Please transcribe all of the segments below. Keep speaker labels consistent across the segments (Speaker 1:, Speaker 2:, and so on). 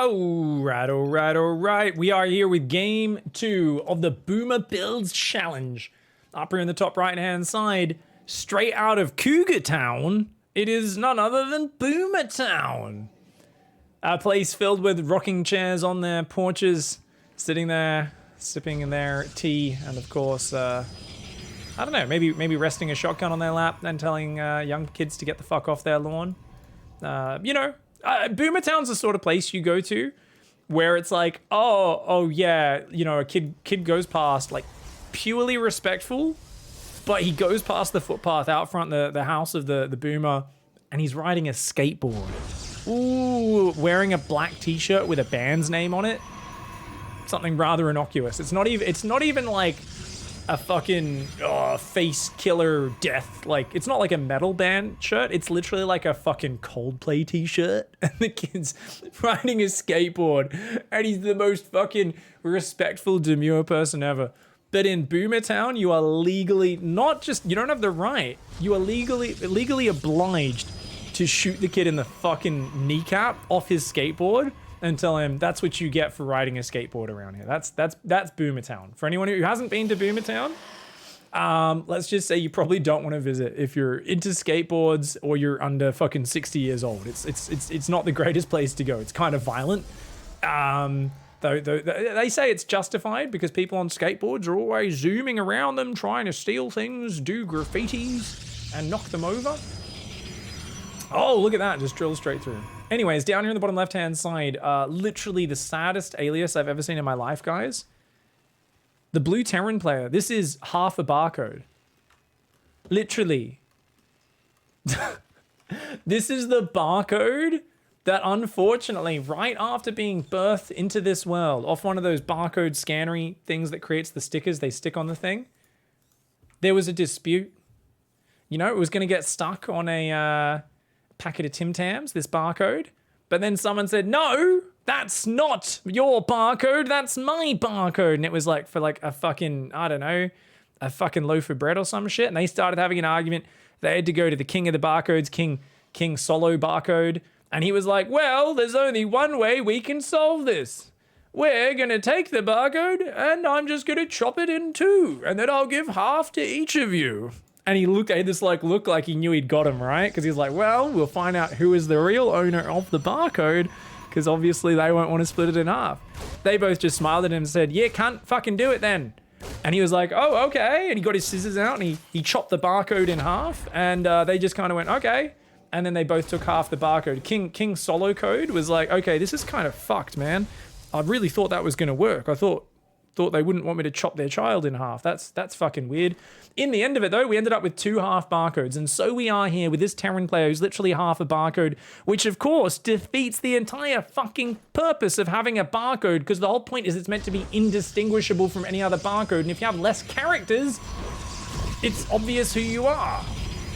Speaker 1: All right. We are here with game 2 of the Boomer Builds Challenge. Up here in the top right-hand side, straight out of Cougar Town, it is none other than Boomer Town. A place filled with rocking chairs on their porches, sitting there, sipping their tea, and of course, I don't know, maybe resting a shotgun on their lap and telling young kids to get the fuck off their lawn. Boomer Town's the sort of place you go to where it's like, oh yeah, you know, a kid goes past, like, purely respectful, but he goes past the footpath out front the house of the boomer, and he's riding a skateboard. Ooh, wearing a black t-shirt with a band's name on it. Something rather innocuous. It's not even like a fucking face killer death. Like, it's not like a metal band shirt. It's literally like a fucking Coldplay t-shirt. And the kid's riding a skateboard. And he's the most fucking respectful, demure person ever. But in Boomer Town, you are legally, you don't have the right. You are legally obliged to shoot the kid in the fucking kneecap off his skateboard and tell him that's what you get for riding a skateboard around here. That's Boomer Town. For anyone who hasn't been to Boomer Town, let's just say you probably don't want to visit if you're into skateboards or you're under fucking 60 years old. It's not the greatest place to go. It's kind of violent. Though they say it's justified because people on skateboards are always zooming around them, trying to steal things, do graffitis, and knock them over. Oh, look at that, just drill straight through. Anyways, down here in the bottom left-hand side, literally the saddest alias I've ever seen in my life, guys. The blue Terran player. This is half a barcode. Literally. This is the barcode that unfortunately, right after being birthed into this world, off one of those barcode scannery things that creates the stickers they stick on the thing, there was a dispute. You know, it was going to get stuck on a packet of Tim Tams, this barcode. But then someone said, no, that's not your barcode, that's my barcode. And it was like for like a fucking, I don't know, a fucking loaf of bread or some shit. And they started having an argument. They had to go to the king of the barcodes, King Solo Barcode. And he was like, well, there's only one way we can solve this. We're going to take the barcode and I'm just going to chop it in two. And then I'll give half to each of you. And he had this like look like he knew he'd got him, right? Because he's like, well, we'll find out who is the real owner of the barcode, because obviously they won't want to split it in half. They both just smiled at him and said, yeah, can't fucking do it then. And he was like, oh, okay. And he got his scissors out and he chopped the barcode in half, and they just kind of went, okay. And then they both took half the barcode. King Solo Code was like, okay, this is kind of fucked, man. I really thought that was going to work. I thought they wouldn't want me to chop their child in half. That's fucking weird. In the end of it, though, we ended up with 2 half barcodes. And so we are here with this Terran player who's literally half a barcode, which, of course, defeats the entire fucking purpose of having a barcode, because the whole point is it's meant to be indistinguishable from any other barcode. And if you have less characters, it's obvious who you are.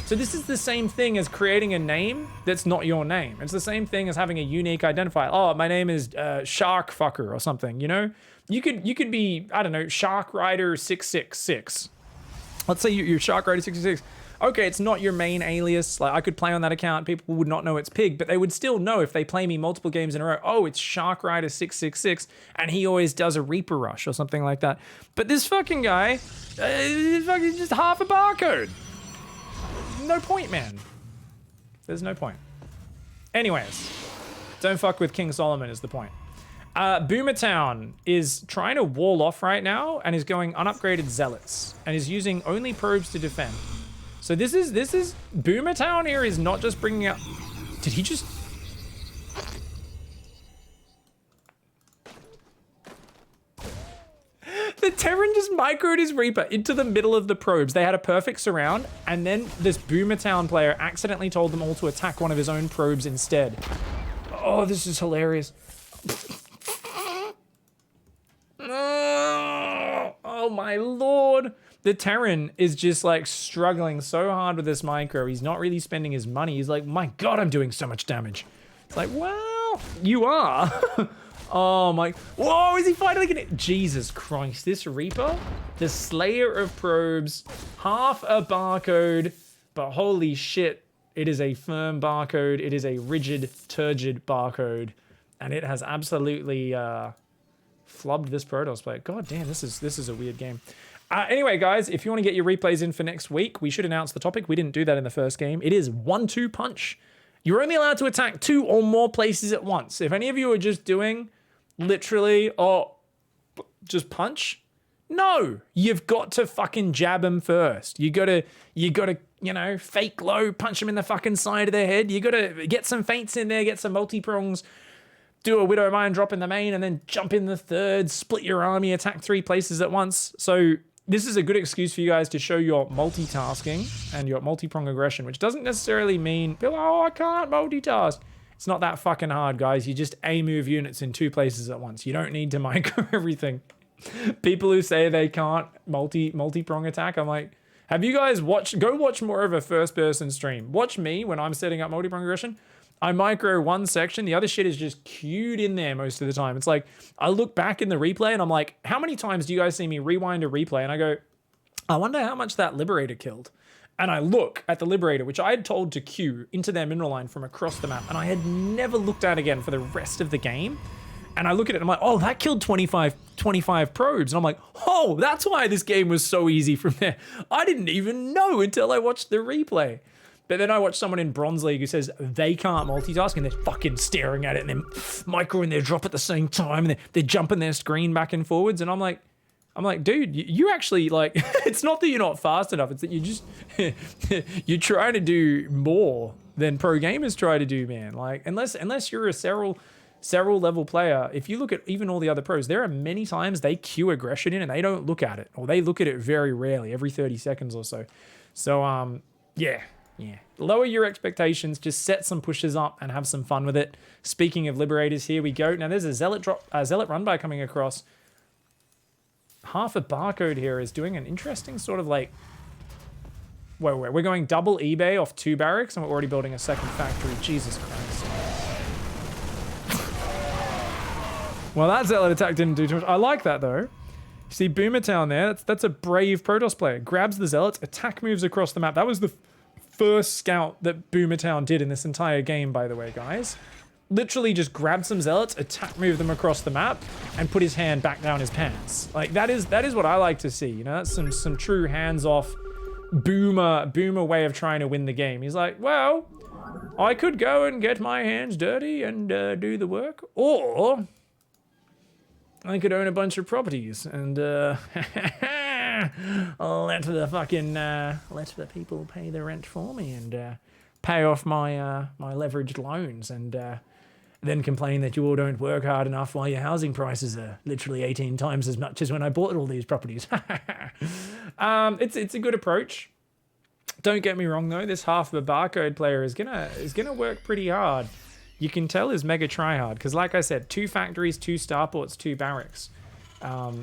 Speaker 1: So this is the same thing as creating a name that's not your name. It's the same thing as having a unique identifier. Oh, my name is Shark Fucker or something, you know? You could be, I don't know, Shark Rider 666. Let's say you're Shark Rider 666. Okay, it's not your main alias. Like, I could play on that account. People would not know it's Pig, but they would still know if they play me multiple games in a row. Oh, it's Shark Rider 666, and he always does a Reaper Rush or something like that. But this fucking guy is fucking just half a barcode. No point, man. There's no point. Anyways, don't fuck with King Solomon is the point. Boomer Town is trying to wall off right now and is going unupgraded zealots and is using only probes to defend. So this is Boomer Town here is not just bringing up. Did he just? The Terran just microed his Reaper into the middle of the probes. They had a perfect surround, and then this Boomer Town player accidentally told them all to attack one of his own probes instead. Oh, this is hilarious. Oh my lord. The Terran is just like struggling so hard with this micro. He's not really spending his money. He's like, my god, I'm doing so much damage. It's like, well, you are. Oh my, whoa, is he fighting again? Jesus Christ, this Reaper, the Slayer of Probes, half a barcode, but holy shit, it is a firm barcode. It is a rigid, turgid barcode. And it has absolutely flubbed this protoss player. God damn, this is a weird game. Anyway, guys, if you want to get your replays in for next week, we should announce the topic. We didn't do that in the first game. It is 1-2 punch. You're only allowed to attack 2 or more places at once. If any of you are just doing literally, just punch, no, you've got to fucking jab them first. You gotta, you know, fake low, punch them in the fucking side of their head. You gotta get some feints in there, get some multi-prongs, do a Widow Mine drop in the main, and then jump in the third, split your army, attack 3 places at once. So this is a good excuse for you guys to show your multitasking and your multi-prong aggression, which doesn't necessarily mean, oh, I can't multitask. It's not that fucking hard, guys. You just A-move units in 2 places at once. You don't need to micro everything. People who say they can't multi-prong attack, I'm like, have you guys go watch more of a first-person stream. Watch me when I'm setting up multi-prong aggression. I micro one section, the other shit is just queued in there most of the time. It's like, I look back in the replay and I'm like, how many times do you guys see me rewind a replay? And I go, I wonder how much that Liberator killed. And I look at the Liberator, which I had told to queue into their mineral line from across the map, and I had never looked at again for the rest of the game. And I look at it and I'm like, oh, that killed 25 probes. And I'm like, oh, that's why this game was so easy from there. I didn't even know until I watched the replay. But then I watched someone in Bronze League who says they can't multitask, and they're fucking staring at it and then microing their drop at the same time, and they're jumping their screen back and forwards. And I'm like, dude, you actually, like, it's not that you're not fast enough. It's that you just, you're trying to do more than pro gamers try to do, man. Like, unless you're a Serral level player, if you look at even all the other pros, there are many times they queue aggression in and they don't look at it, or they look at it very rarely, every 30 seconds or so. So, yeah. Lower your expectations, just set some pushes up and have some fun with it. Speaking of Liberators, here we go. Now there's a Zealot run by coming across. Half a Barcode here is doing an interesting sort of like, wait, we're going double eBay off 2 barracks and we're already building a second factory. Jesus Christ. Well, that Zealot attack didn't do too much. I like that though. You see Boomer Town there, that's a brave Protoss player. Grabs the Zealots, attack moves across the map. That was the first scout that Boomer Town did in this entire game, by the way, guys. Literally just grabbed some Zealots, attack moved them across the map, and put his hand back down his pants. Like, that is what I like to see, you know? That's some true hands-off Boomer way of trying to win the game. He's like, well, I could go and get my hands dirty and do the work, or I could own a bunch of properties and let the people pay the rent for me and pay off my my leveraged loans, and then complain that you all don't work hard enough while your housing prices are literally 18 times as much as when I bought all these properties. It's a good approach. Don't get me wrong though, this half of a Barcode player is gonna work pretty hard. You can tell is mega tryhard, because like I said, 2 factories, 2 starports, 2 barracks.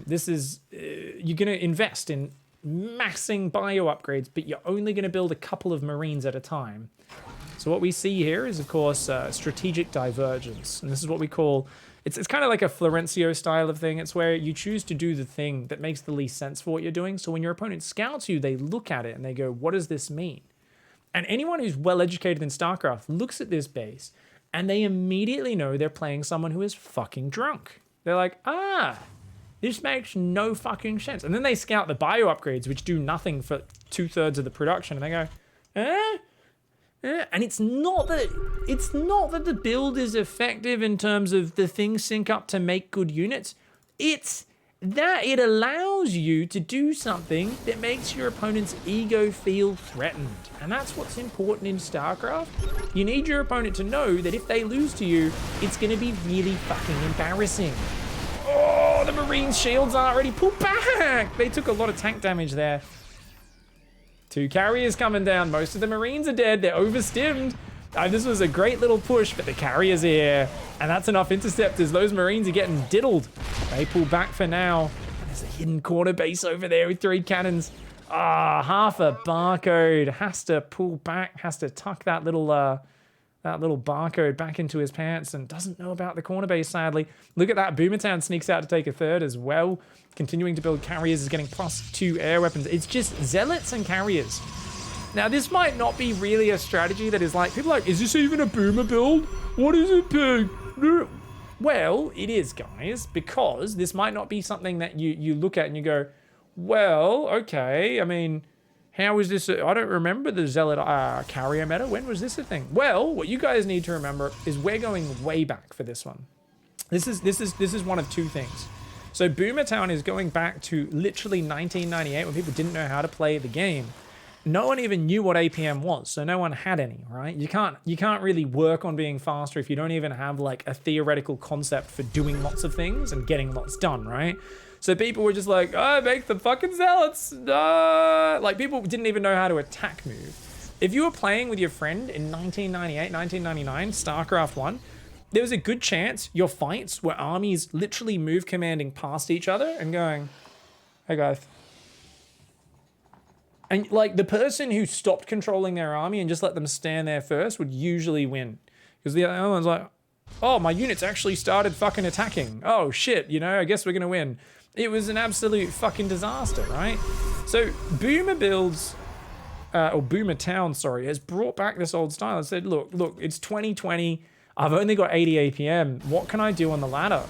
Speaker 1: This is, you're going to invest in maxing bio upgrades, but you're only going to build a couple of Marines at a time. So what we see here is, of course, strategic divergence. And this is what we call, it's kind of like a Florencio style of thing. It's where you choose to do the thing that makes the least sense for what you're doing. So when your opponent scouts you, they look at it and they go, what does this mean? And anyone who's well educated in StarCraft looks at this base and they immediately know they're playing someone who is fucking drunk. They're like, this makes no fucking sense. And then they scout the bio upgrades, which do nothing for 2/3 of the production, and they go, and it's not that the build is effective in terms of the things sync up to make good units. It's that it allows you to do something that makes your opponent's ego feel threatened. And that's what's important in StarCraft. You need your opponent to know that if they lose to you, it's going to be really fucking embarrassing. Oh, the Marines' shields aren't ready. Pull back! They took a lot of tank damage there. 2 carriers coming down. Most of the Marines are dead. They're overstimmed. This was a great little push, but the carrier's here. And that's enough interceptors. Those Marines are getting diddled. They pull back for now. There's a hidden corner base over there with 3 cannons. Half a Barcode has to pull back, has to tuck that little Barcode back into his pants, and doesn't know about the corner base, sadly. Look at that. Boomertown sneaks out to take a 3rd as well. Continuing to build carriers, is getting +2 air weapons. It's just Zealots and carriers. Now, this might not be really a strategy that is like, people are like, is this even a Boomer build? What is it, Pig? Well, it is, guys, because this might not be something that you look at and you go, well, okay, I mean, how is this? I don't remember the Zealot carrier meta. When was this a thing? Well, what you guys need to remember is we're going way back for this one. This is one of two things. So Boomer Town is going back to literally 1998 when people didn't know how to play the game. No one even knew what APM was, so no one had any, right? You can't really work on being faster if you don't even have like a theoretical concept for doing lots of things and getting lots done, right? So people were just like, oh, make the fucking zealots. Like people didn't even know how to attack move. If you were playing with your friend in 1998, 1999, StarCraft 1, there was a good chance your fights were armies literally move commanding past each other and going, hey guys. And like the person who stopped controlling their army and just let them stand there first would usually win. Because the other one's like, oh, my units actually started fucking attacking. Oh shit, you know, I guess we're gonna win. It was an absolute fucking disaster, right? So Boomer builds, or Boomer Town, sorry, has brought back this old style and said, look, it's 2020. I've only got 80 APM. What can I do on the ladder?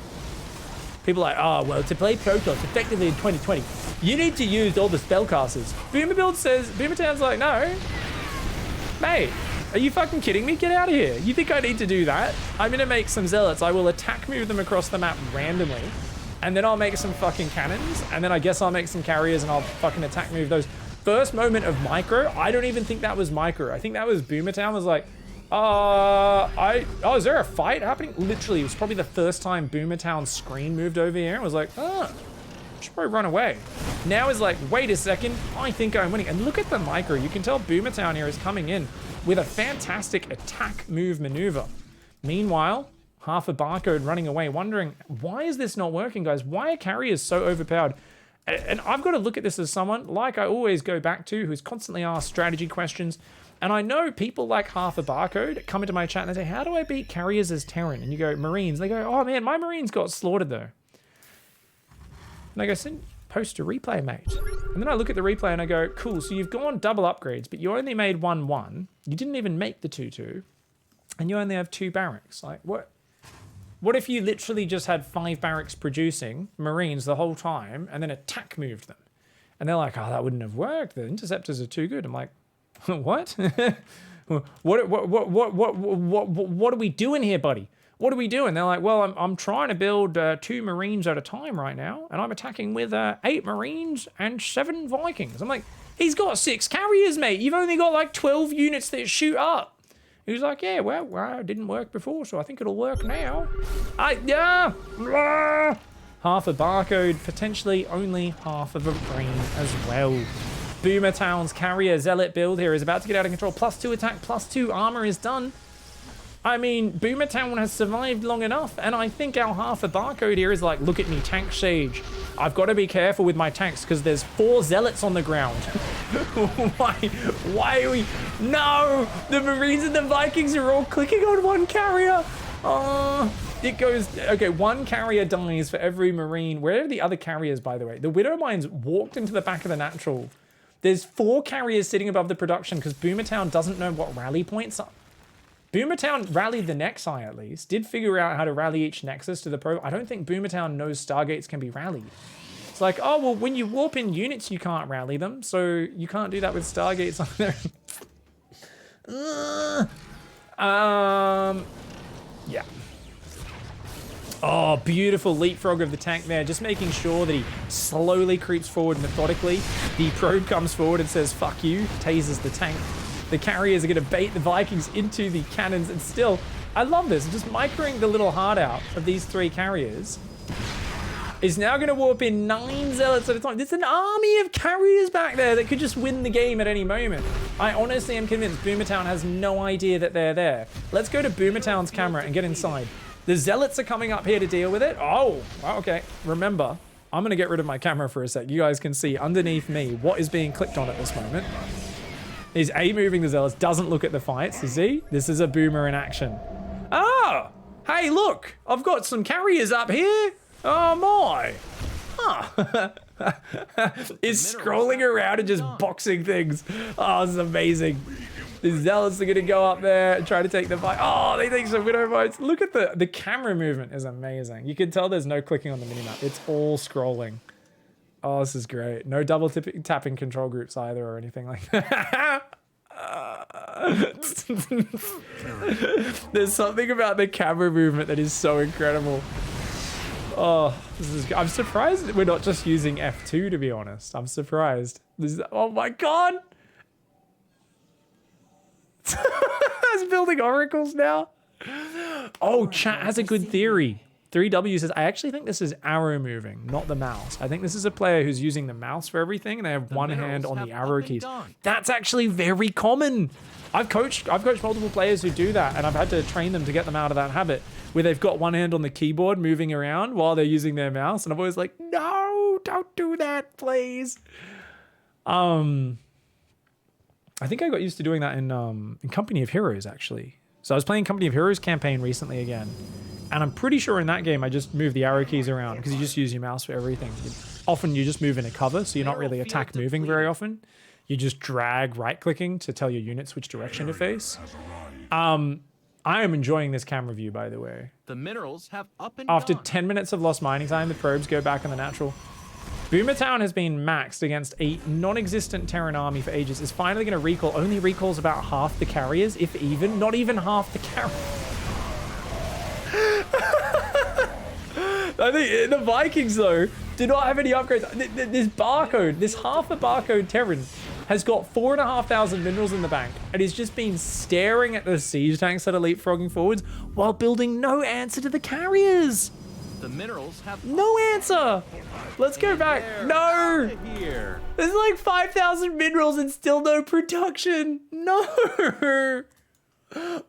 Speaker 1: People are like, oh, well, to play Protoss effectively in 2020, you need to use all the spellcasters. Boomer Town's like, no. Mate, are you fucking kidding me? Get out of here. You think I need to do that? I'm gonna make some zealots. I will attack move them across the map randomly. And then I'll make some fucking cannons. And then I guess I'll make some carriers and I'll fucking attack move those. First moment of micro, I don't even think that was micro. I think that was Boomer Town was like, is there a fight happening? Literally, it was probably the first time Boomer Town's screen moved over here and was like, I should probably run away. Now is like, wait a second, I think I'm winning. And look at the micro. You can tell Boomer Town here is coming in with a fantastic attack move maneuver. Meanwhile, half a Barcode running away, wondering, why is this not working, guys? Why are carriers so overpowered? And I've got to look at this as someone, like I always go back to, who's constantly asked strategy questions. And I know people like half a Barcode come into my chat and they say, how do I beat carriers as Terran? And you go, Marines. They go, oh man, my Marines got slaughtered though. And I go, post a replay, mate. And then I look at the replay and I go, cool, so you've gone double upgrades, but you only made 1-1. You didn't even make the 2-2. And you only have 2 barracks. Like, what? What if you literally just had 5 barracks producing Marines the whole time and then attack moved them? And they're like, oh, that wouldn't have worked. The interceptors are too good. I'm like, what? what are we doing here, buddy? What are we doing? They're like, well, I'm trying to build 2 Marines at a time right now, and I'm attacking with 8 Marines and 7 Vikings. I'm like, he's got 6 carriers, mate. You've only got like 12 units that shoot up. He was like, yeah, well, it didn't work before, so I think it'll work now. Half a Barcode, potentially only half of a brain as well. Boomer Town's carrier zealot build here is about to get out of control. +2 attack, +2 armor is done. I mean, Boomer Town has survived long enough, and I think our half a Barcode here is like, look at me, tank sage. I've got to be careful with my tanks because there's 4 zealots on the ground. Why are we? No, the Marines and the Vikings are all clicking on 1 carrier. It goes, okay, 1 carrier dies for every Marine. Where are the other carriers, by the way? The Widowmines walked into the back of the natural. There's 4 carriers sitting above the production because Boomer Town doesn't know what rally points are. Boomer Town rallied the Nexi at least, did figure out how to rally each Nexus to the pro. I don't think Boomer Town knows Stargates can be rallied. It's like, oh, well, when you warp in units, you can't rally them, so you can't do that with Stargates either. Yeah. Oh, beautiful leapfrog of the tank there, just making sure that he slowly creeps forward methodically. The probe comes forward and says, fuck you, tases the tank. The carriers are going to bait the Vikings into the cannons, and still, I love this, just microing the little heart out of these 3 carriers. Is now going to warp in 9 zealots at a time. There's an army of carriers back there that could just win the game at any moment. I honestly am convinced Boomer Town has no idea that they're there. Let's go to Boomer Town's camera and get inside. The zealots are coming up here to deal with it. Oh, okay. Remember, I'm going to get rid of my camera for a sec. You guys can see underneath me what is being clicked on at this moment. He's A-moving the zealots, doesn't look at the fights. You see? This is a Boomer in action. Oh! Hey, look! I've got some carriers up here! Oh, my! Huh. He's scrolling around and just boxing things. Oh, this is amazing. The zealots are gonna go up there and try to take the fight. Oh, they take some widow votes. Look at the camera movement is amazing. You can tell there's no clicking on the minimap. It's all scrolling. Oh, this is great. No double tapping control groups either or anything like that. There's something about the camera movement that is so incredible. Oh, I'm surprised we're not just using F2, to be honest. I'm surprised. Oh my god! It's building oracles now. Oh, chat has a good theory. 3W says, I actually think this is arrow moving, not the mouse. I think this is a player who's using the mouse for everything and they have one hand on the arrow keys. That's actually very common. I've coached multiple players who do that, and I've had to train them to get them out of that habit where they've got one hand on the keyboard moving around while they're using their mouse, and I'm always like, no, don't do that, please. I think I got used to doing that in Company of Heroes, actually. So I was playing Company of Heroes campaign recently again, and I'm pretty sure in that game I just move the arrow keys around because you just use your mouse for everything. Often you just move in a cover, so you're not really attack moving very often. You just drag right-clicking to tell your units which direction to face. I am enjoying this camera view, by the way.
Speaker 2: The minerals have up and
Speaker 1: After
Speaker 2: gone.
Speaker 1: 10 minutes of lost mining time, the probes go back on the natural. Boomertown has been maxed against a non-existent Terran army for ages. Is finally going to recall. Only recalls about half the carriers, if even. Not even half the carriers. I think the Vikings, though, do not have any upgrades. This barcode, this half a barcode Terran has got 4,500 minerals in the bank and he's just been staring at the siege tanks that are leapfrogging forwards while building no answer to the carriers.
Speaker 2: The minerals have
Speaker 1: no answer. Let's go back. No.
Speaker 2: Here.
Speaker 1: There's like 5,000 minerals and still no production. No.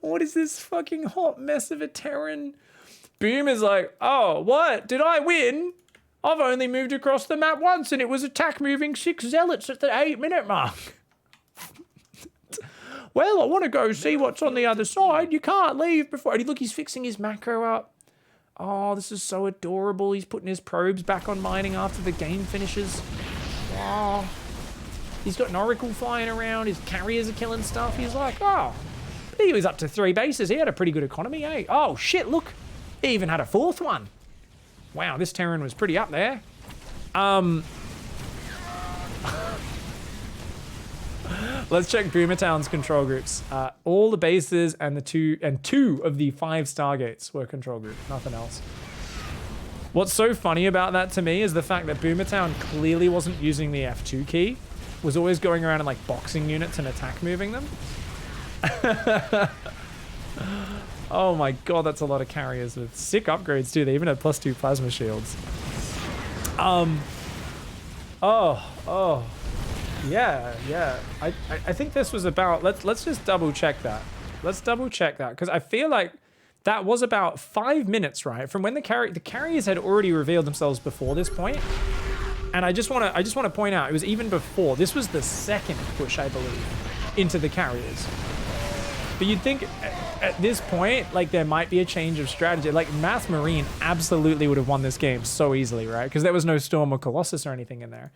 Speaker 1: What is this fucking hot mess of a Terran? Boom is like, oh, what? Did I win? I've only moved across the map once and it was attack moving 6 zealots at the 8-minute mark. Well, I want to go see what's on the other side. You can't leave before. Look, he's fixing his macro up. Oh, this is so adorable. He's putting his probes back on mining after the game finishes. Oh, he's got an oracle flying around. His carriers are killing stuff. He's like, oh, he was up to 3 bases. He had a pretty good economy, eh? Oh, shit, look. He even had a 4th one. Wow, this Terran was pretty up there. Let's check Boomertown's control groups. All the bases and two of the 5 Stargates were control group, nothing else. What's so funny about that to me is the fact that Boomertown clearly wasn't using the F2 key, was always going around and like boxing units and attack moving them. Oh my god, that's a lot of carriers with sick upgrades too. They even had +2 plasma shields. Yeah. I think this was about, let's just double check that. Let's double check that, because I feel like that was about 5 minutes, right? From when the carriers had already revealed themselves before this point. And I just want to point out, it was even before. This was the second push, I believe, into the carriers. But you'd think at this point, like, there might be a change of strategy. Like, Mass Marine absolutely would have won this game so easily, right? Because there was no Storm or Colossus or anything in there.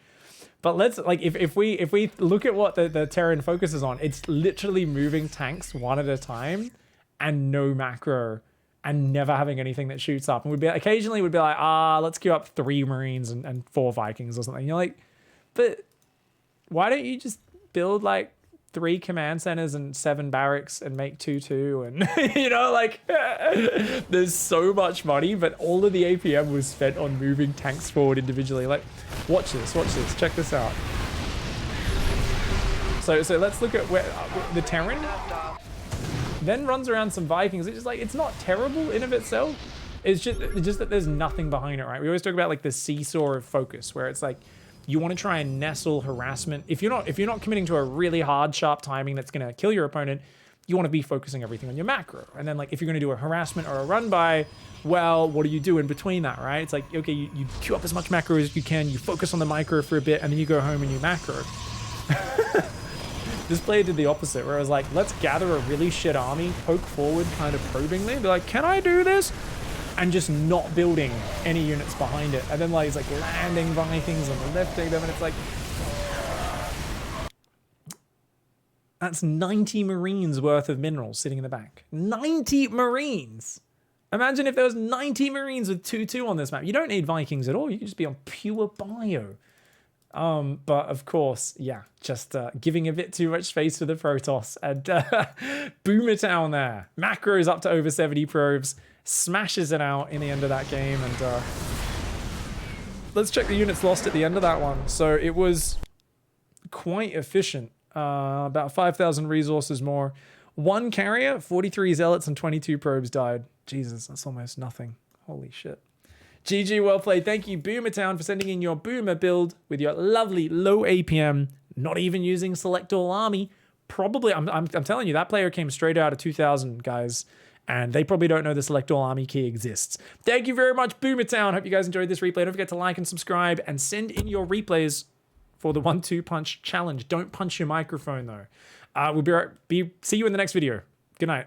Speaker 1: But let's, like, if we look at what the Terran focuses on, it's literally moving tanks one at a time and no macro and never having anything that shoots up. And occasionally we'd be like, let's queue up 3 Marines and 4 Vikings or something. And you're like, but why don't you just build like 3 command centers and 7 barracks and make 2-2 and you know, like there's so much money, but all of the APM was spent on moving tanks forward individually. Like, watch this, check this out. So let's look at where the Terran then runs around some Vikings. It's just like, it's not terrible in of itself. It's just that there's nothing behind it, right? We always talk about like the seesaw of focus, where it's like, you want to try and nestle harassment. If you're not committing to a really hard, sharp timing that's going to kill your opponent, you want to be focusing everything on your macro. And then, like, if you're going to do a harassment or a run by, well, what do you do in between that, right? It's like, okay, you queue up as much macro as you can, you focus on the micro for a bit, and then you go home and you macro. This player did the opposite, where it was like, let's gather a really shit army, poke forward kind of probingly, be like, can I do this? And just not building any units behind it. And then like, it's like landing Vikings and lifting them, and it's like, That's 90 Marines worth of minerals sitting in the back. 90 Marines! Imagine if there was 90 Marines with 2-2 on this map. You don't need Vikings at all. You can just be on pure bio. But of course, yeah, just giving a bit too much space to the Protoss. And Boomer Town there. Macros up to over 70 probes. Smashes it out in the end of that game. And let's check the units lost at the end of that one. So it was quite efficient. About 5,000 resources more. 1 carrier, 43 zealots, and 22 probes died. Jesus, that's almost nothing. Holy shit. GG, well played. Thank you, Boomertown, for sending in your Boomer build with your lovely low APM, not even using Select All Army. Probably, I'm telling you, that player came straight out of 2000, guys, and they probably don't know the Select All Army key exists. Thank you very much, Boomertown. Hope you guys enjoyed this replay. Don't forget to like and subscribe, and send in your replays for the 1-2 punch challenge. Don't punch your microphone, though. We'll see you in the next video. Good night.